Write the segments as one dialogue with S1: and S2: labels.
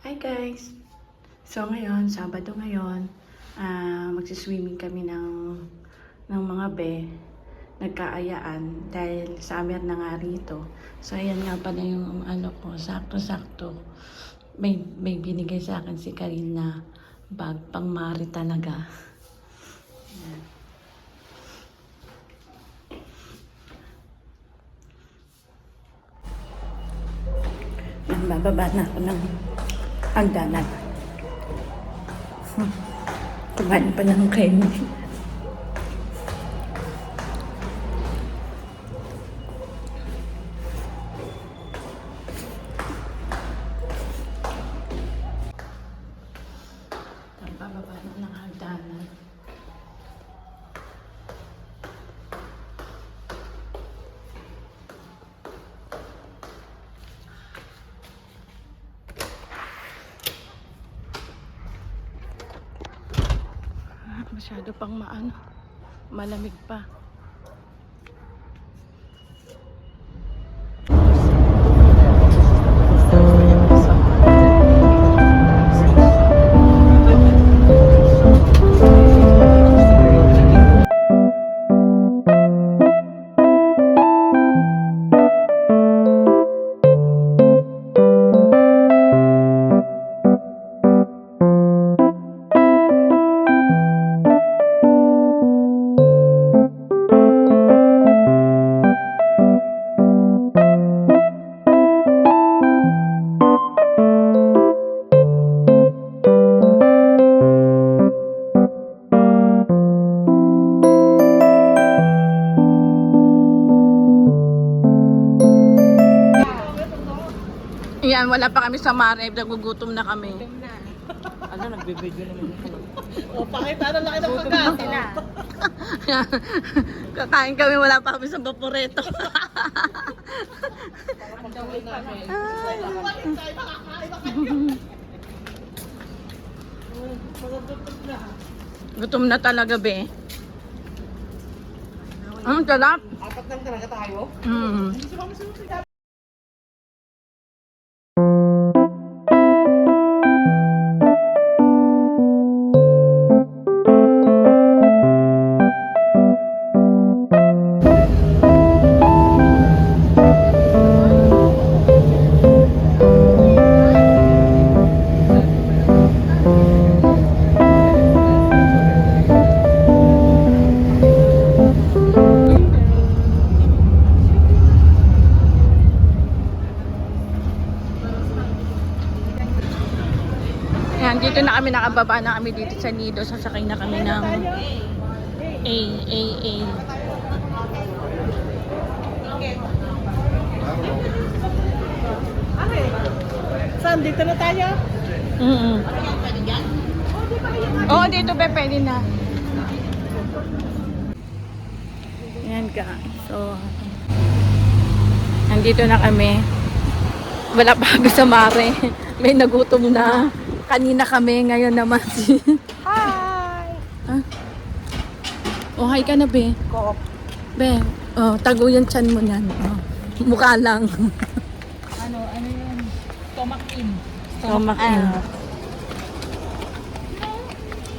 S1: Hi guys! So ngayon, Sabado ngayon, magsiswimming kami ng mga nagkaayaan dahil summer na nga rito. So ayan nga pala yung ano ko, sakto-sakto. May binigay sa akin si Karina bag pang mari talaga. Ayan. Bababa na ako ng hagdanan. Kumain pa ng kain. Bababa na ng hagdanan. Masyado pang malamig pa. Yan, wala pa kami sa Mare, nagugutom na kami.
S2: Ano, nagbe-video naman ako.
S3: O, pakita na laki ng pagkain.
S1: Kakain kami, wala pa kami sa Vaporetto. Gutom na talaga, be. Ang sarap.
S3: Apat lang talaga tayo.
S1: Ayan, dito na kami, nakababa na kami dito sa Nido. Sasakay na kami ng AAA.
S3: Saan? Dito na tayo?
S1: Oo, dito be, pwede na. Ayan ka. So, nandito na kami. Wala pa kami sa Mare. May nagutom na. Kanina kami, ngayon naman si...
S3: Hi!
S1: Ah? Oh, hi ka na, be.
S3: Cook.
S1: Be, oh, tago yung tiyan mo niyan. Oh, mukha lang.
S3: Ano yun? Stomach in.
S1: Stomach in.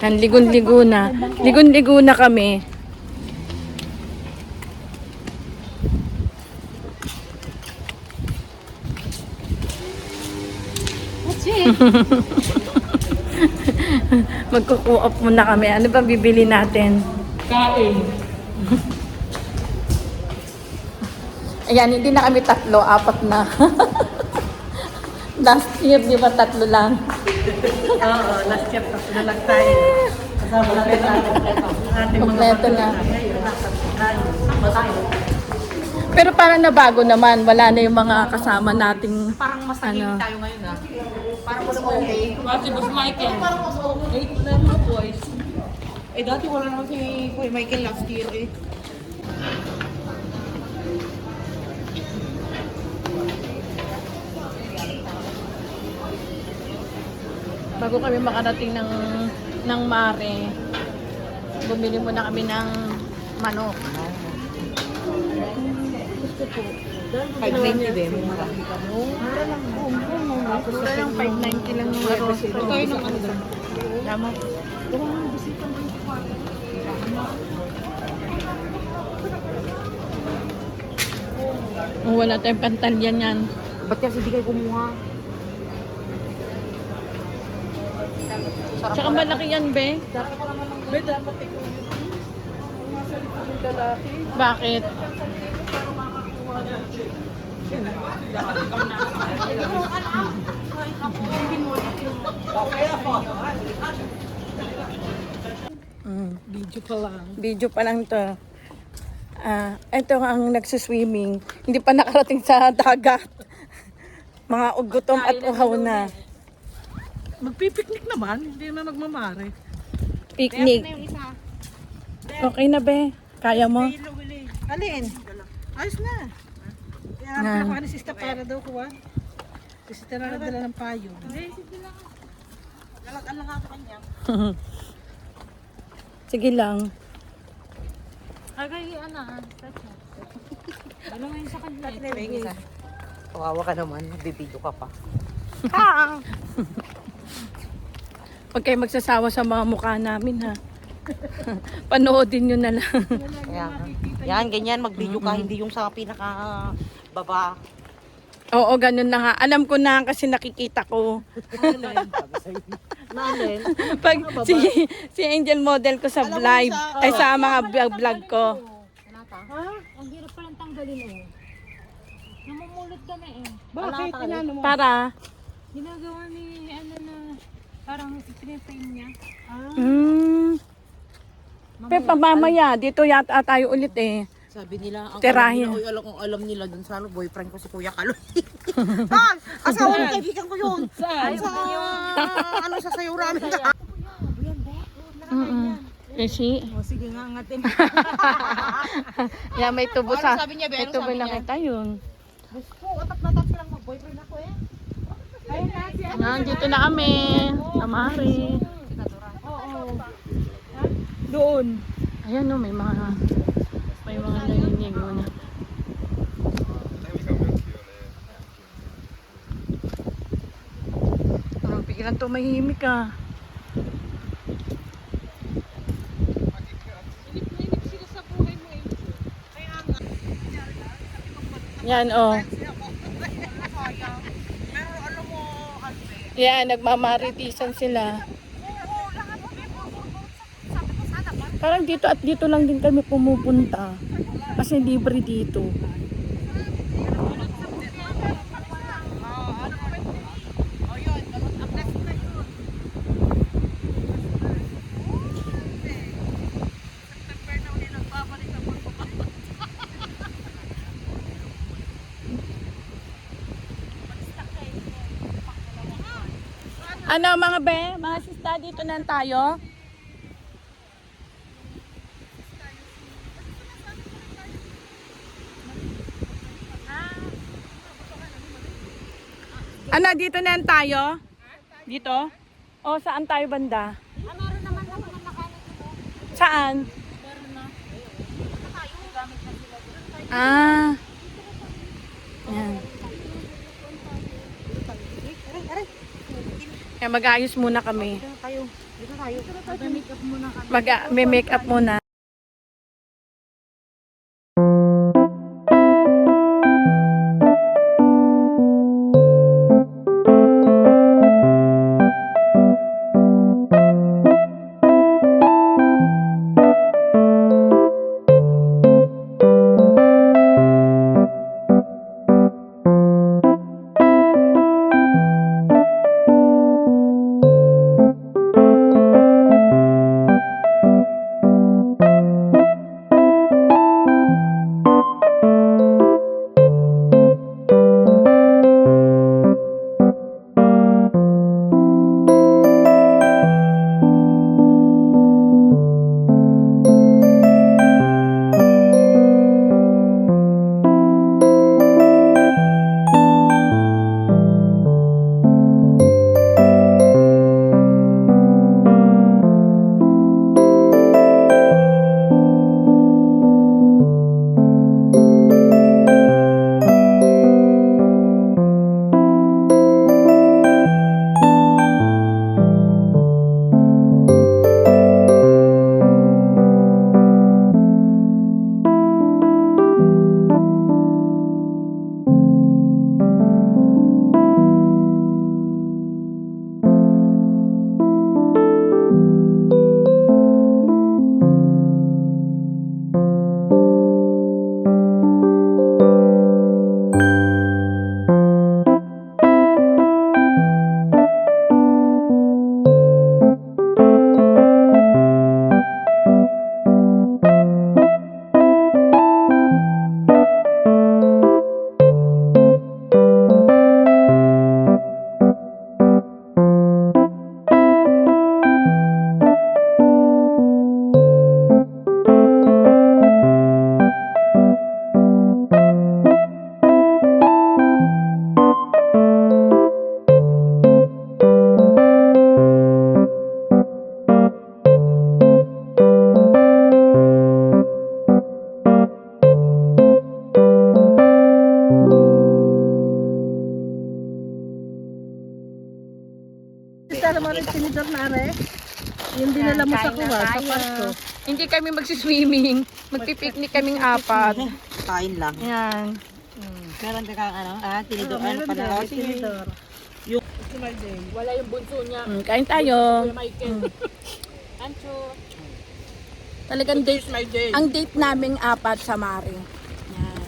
S1: Yan, ligon-ligo na. Ligon-ligo na kami.
S3: That's it.
S1: Magkuku-off muna kami. Ano ba bibili natin?
S3: Kain.
S1: Ayan, hindi na kami tatlo, apat na. Last year, di ba tatlo lang?
S3: Oo, last year tapos na lang tayo. Kasama natin ating mga
S1: Kompleto na.
S3: Sama tayo.
S1: Pero parang nabago naman. Wala na yung mga kasama nating...
S3: Parang mas naging tayo ngayon ah. Parang mas okay.
S2: Pati Boss Michael.
S3: Parang mas okay na mga boys. Eh dati wala naman si Kuya Michael last year eh.
S1: Bago kami makarating ng Mare, bumili muna kami ng manok.
S3: 590 din. Mura lang. Mura lang 590 lang yung episode. Ito yung ano doon. Tama.
S1: Oh, wala tayong pantalyan yan.
S2: Ba't kasi di kayo kumuha?
S1: Tsaka malaki yan, be.
S3: Be, dapat ikaw yun. Nasa likod ng lalaki.
S1: Bakit?
S3: Video pa lang.
S1: Video pa lang to. Ito ang nagsuswimming. Hindi pa nakarating sa dagat. Mga ugutom at uhaw na.
S3: Magpipiknik naman, hindi na nagmamare.
S1: Picnic. Okay na, be? Kaya mo?
S3: Alin? Ayos na. Kaya nakuha ni Sista para daw kuha. Kasi tara nagdala ng payo. Lalagan lang ako kanya.
S1: Sige lang.
S2: Agay, ano, ano nga yung sa kanila?
S3: Kawawa ka naman, magbibideo ka pa.
S1: Huwag kayo magsasawa sa mga mukha namin, ha? Panoodin nyo na lang.
S3: Yan, ganyan, mag-video ka, hindi yung sa pinaka baba.
S1: Oo, ganun na nga. Alam ko na kasi nakikita ko.
S3: Nalin?
S1: Pag si Angel model ko sa live, ay sa mga vlog ko.
S2: Ang hirap palang tanggalin, oh. Namumulot kami, eh.
S3: Bakit? Tinano mo?
S1: Para,
S2: Ginagawa ni, ano na, parang piniframe niya.
S1: pero pamamaya, dito yata tayo ulit eh.
S3: Sabi nila, ang
S1: Tirahin.
S3: alam nila dun sa ano, boyfriend ko si Kuya Kaloy. Saan? Asawa ng kaibigan ko yun. Saan? Sa, ano, sa sayuran.
S1: Eh, si,
S3: Sige nga, angatin.
S1: yeah, may tubo sa,
S3: Sabi niya,
S1: may
S3: Beno,
S1: tubo
S3: sabi
S1: na
S3: niya.
S1: kita yun.
S3: Ko, atap na atap silang mag-boyfriend ako eh. Ayun na, si
S1: Yan, dito na kami. Amari.
S3: Doon.
S1: Ayan o, may mga narinig mo na. Pigilan tumahimik ka. Yan o. Yan, nagmamaritisan sila. Parang dito at dito lang din kami pumupunta. Kasi libre dito. Ano mga be? Mga sista, dito na tayo. Ano, dito na tayo? Dito? O, saan tayo banda?
S2: Meron naman ako na makalat ito.
S1: Saan?
S2: Meron na. Gamit na sila doon.
S1: Ah. Yan. Kaya mag-ayos muna kami.
S2: Mag-makeup muna kami.
S1: May make-up muna.
S4: Naalala mo rin tinidor na are? Yung dinala mo sa kuwa, sa kwarto.
S1: Hindi kami magsiswimming. Magpipiknik kaming apat.
S3: Kain lang.
S1: Yan.
S3: Meron ka kang tinidor.
S4: Meron din, tinidor.
S2: Wala yung bunso niya.
S1: Kain tayo.
S2: Kuya Michael. Ancho.
S1: Talagang date. Ang date naming apat sa Mari. Yan.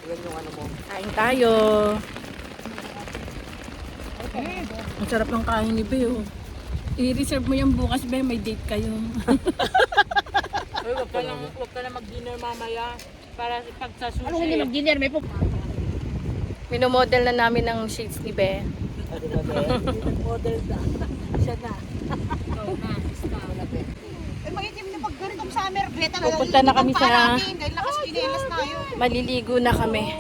S3: Yan yung ano mo.
S1: Kain tayo. Ang sarap ng kain ni Beo. I-reserve mo yung bukas, Beo. May date kayo.
S2: Huwag ka na mag-dinner mamaya para pag sa sushi.
S3: Ano hindi mag-dinner? May pup.
S1: Minomodel na namin ng shades ni Be.
S4: Model na. Siya na.
S3: Eh, maintim na pag ganitong summer. Beta na.
S1: Pupunta na kami sa...
S3: Dahil lakas kinelas tayo.
S1: Maliligo na kami.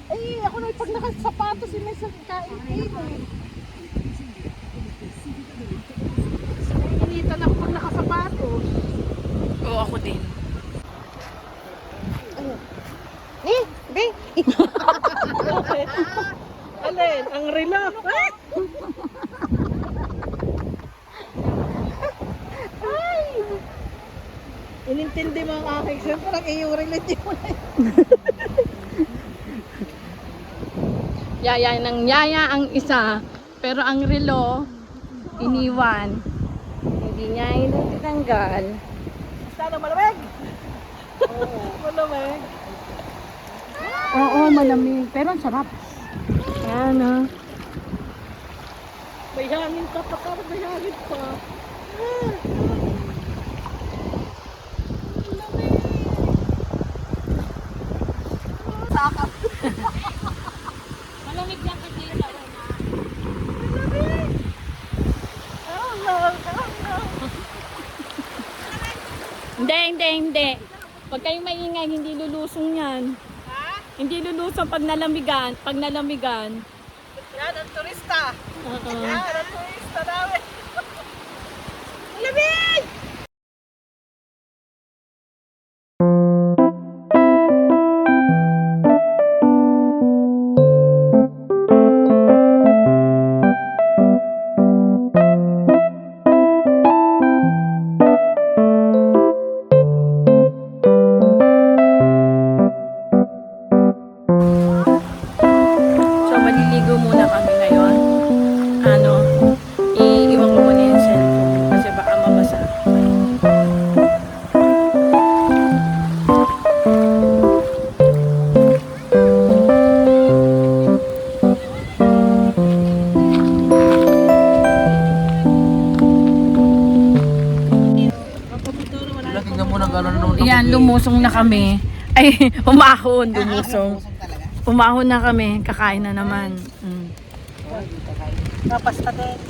S4: Ay, ako na pag nakasapatos, may sa kain dito. Inita na pag nakasapatos.
S1: Oo, ako din.
S3: Be.
S4: Alin, ang relo. Ay! Inintindi mo ang aking siya, parang iyong relate mo na.
S1: Yaya ng yaya ang isa, pero ang relo, iniwan. Hindi niya tinanggal.
S4: Sana malamig? Oo, malamig.
S1: Oo, malamig. Pero ang sarap. Ayan, ah.
S4: May hangin ka pa, parang may hangin pa.
S2: Malamig lang kasi sa una.
S1: Hindi. Huwag kayong maingay, hindi lulusong yan. Hindi lulusong pag nalamigan.
S4: Yan, ang turista.
S1: Oo.
S4: Yan, ang turista namin. Malamig!
S1: So, maliligo muna kami ngayon. Iiwan ko muna yung cellphone kasi baka mabasa.
S3: Tingnan mo na gano'n nung
S1: Yan, lumusong na kami. Ay, umahon, lumusong. Umahon na kami, kakain na naman.
S4: Napasta din.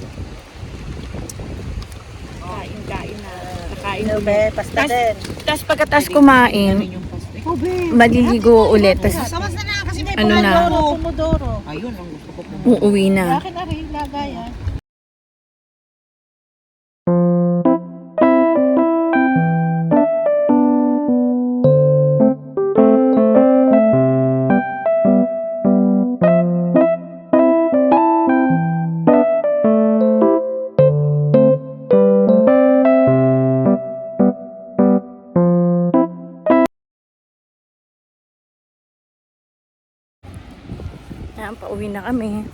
S1: Kain na. Kakain
S4: Ino be, pasta din.
S1: Tapos pagkatas kumain, maliligo ulit. Tapos
S3: Samas na kasi may
S1: ano na,
S4: Pomodoro.
S3: Ayun, ang gusto ko po.
S1: uuwi na.
S4: Akin na rin, lagayan.
S1: Ayan, pauwi na kami.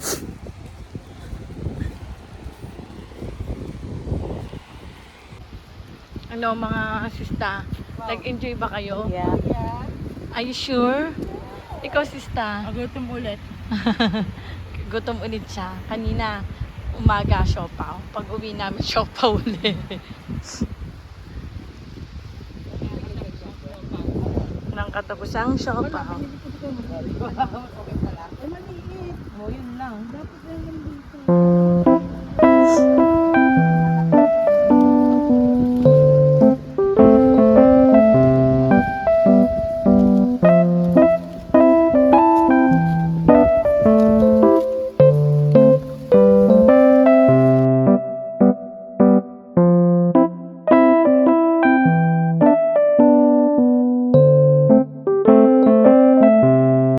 S1: Ano mga sista, nag-enjoy ba kayo?
S4: Yeah.
S1: Are you sure? Ikaw sista,
S4: Agutom ulit.
S1: gutom ulit siya. Kanina, umaga siopaw. Pag uwi namin, siopaw ulit. Nang katapusang siopaw.
S4: Ay, maliit.
S1: O, yun lang.
S4: Dapat yung